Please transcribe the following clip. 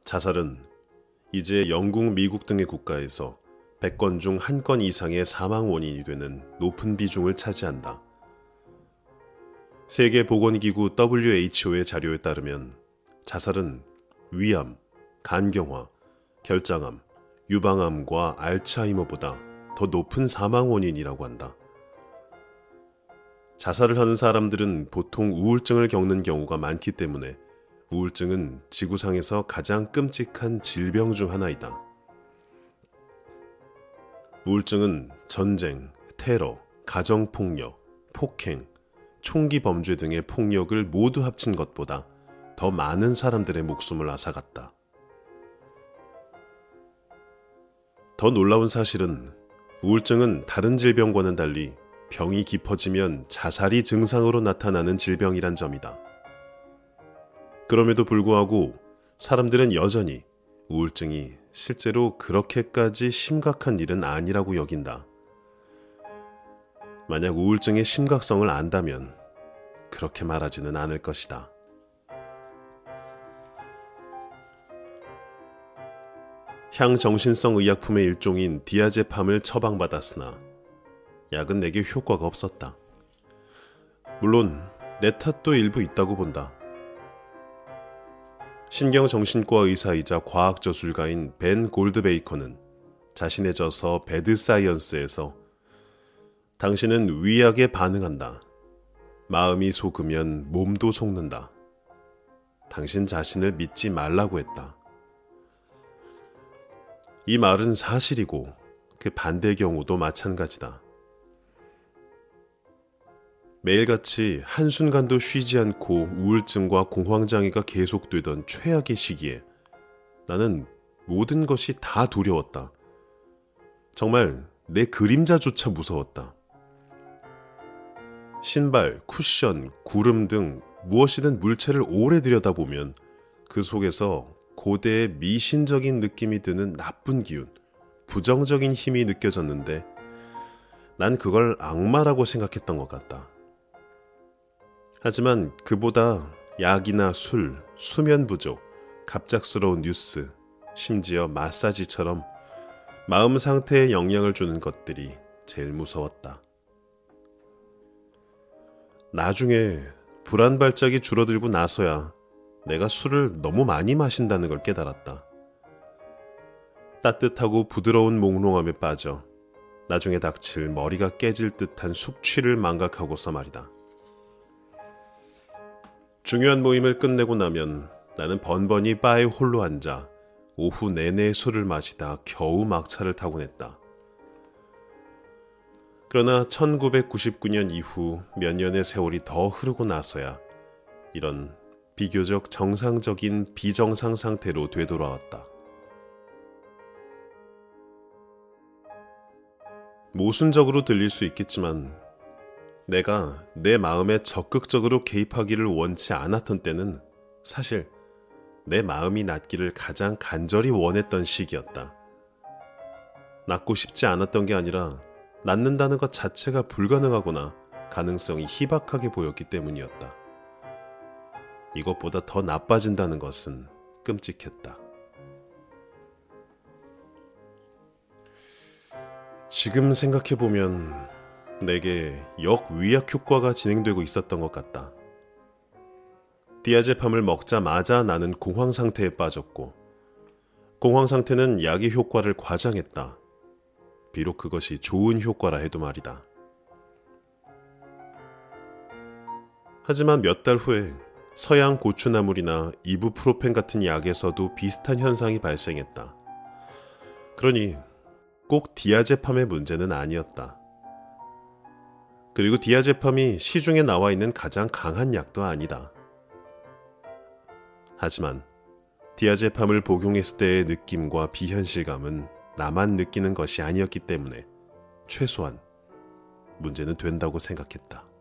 자살은 이제 영국, 미국 등의 국가에서 100건 중 1건 이상의 사망 원인이 되는 높은 비중을 차지한다. 세계보건기구 WHO의 자료에 따르면 자살은 위암, 간경화, 결장암, 유방암과 알츠하이머보다 더 높은 사망 원인이라고 한다. 자살을 하는 사람들은 보통 우울증을 겪는 경우가 많기 때문에 우울증은 지구상에서 가장 끔찍한 질병 중 하나이다. 우울증은 전쟁, 테러, 가정폭력, 폭행, 총기 범죄 등의 폭력을 모두 합친 것보다 더 많은 사람들의 목숨을 앗아갔다. 더 놀라운 사실은 우울증은 다른 질병과는 달리 병이 깊어지면 자살이 증상으로 나타나는 질병이란 점이다. 그럼에도 불구하고 사람들은 여전히 우울증이 실제로 그렇게까지 심각한 일은 아니라고 여긴다. 만약 우울증의 심각성을 안다면 그렇게 말하지는 않을 것이다. 향정신성 의약품의 일종인 디아제팜을 처방받았으나 약은 내게 효과가 없었다. 물론 내 탓도 일부 있다고 본다. 신경정신과 의사이자 과학저술가인 벤 골드베이커는 자신의 저서 배드 사이언스에서 당신은 위약에 반응한다. 마음이 속으면 몸도 속는다. 당신 자신을 믿지 말라고 했다. 이 말은 사실이고 그 반대 경우도 마찬가지다. 매일같이 한순간도 쉬지 않고 우울증과 공황장애가 계속되던 최악의 시기에 나는 모든 것이 다 두려웠다. 정말 내 그림자조차 무서웠다. 신발, 쿠션, 구름 등 무엇이든 물체를 오래 들여다보면 그 속에서 고대의 미신적인 느낌이 드는 나쁜 기운, 부정적인 힘이 느껴졌는데 난 그걸 악마라고 생각했던 것 같다. 하지만 그보다 약이나 술, 수면 부족, 갑작스러운 뉴스, 심지어 마사지처럼 마음 상태에 영향을 주는 것들이 제일 무서웠다. 나중에 불안 발작이 줄어들고 나서야 내가 술을 너무 많이 마신다는 걸 깨달았다. 따뜻하고 부드러운 몽롱함에 빠져 나중에 닥칠 머리가 깨질 듯한 숙취를 망각하고서 말이다. 중요한 모임을 끝내고 나면 나는 번번이 바에 홀로 앉아 오후 내내 술을 마시다 겨우 막차를 타곤 했다. 그러나 1999년 이후 몇 년의 세월이 더 흐르고 나서야 이런 비교적 정상적인 비정상 상태로 되돌아왔다. 모순적으로 들릴 수 있겠지만 내가 내 마음에 적극적으로 개입하기를 원치 않았던 때는 사실 내 마음이 낫기를 가장 간절히 원했던 시기였다. 낫고 싶지 않았던 게 아니라 낫는다는 것 자체가 불가능하거나 가능성이 희박하게 보였기 때문이었다. 이것보다 더 나빠진다는 것은 끔찍했다. 지금 생각해보면 내게 역위약 효과가 진행되고 있었던 것 같다. 디아제팜을 먹자마자 나는 공황 상태에 빠졌고 공황 상태는 약의 효과를 과장했다. 비록 그것이 좋은 효과라 해도 말이다. 하지만 몇 달 후에 서양 고추나물이나 이부프로펜 같은 약에서도 비슷한 현상이 발생했다. 그러니 꼭 디아제팜의 문제는 아니었다. 그리고 디아제팜이 시중에 나와 있는 가장 강한 약도 아니다. 하지만 디아제팜을 복용했을 때의 느낌과 비현실감은 나만 느끼는 것이 아니었기 때문에 최소한 문제는 된다고 생각했다.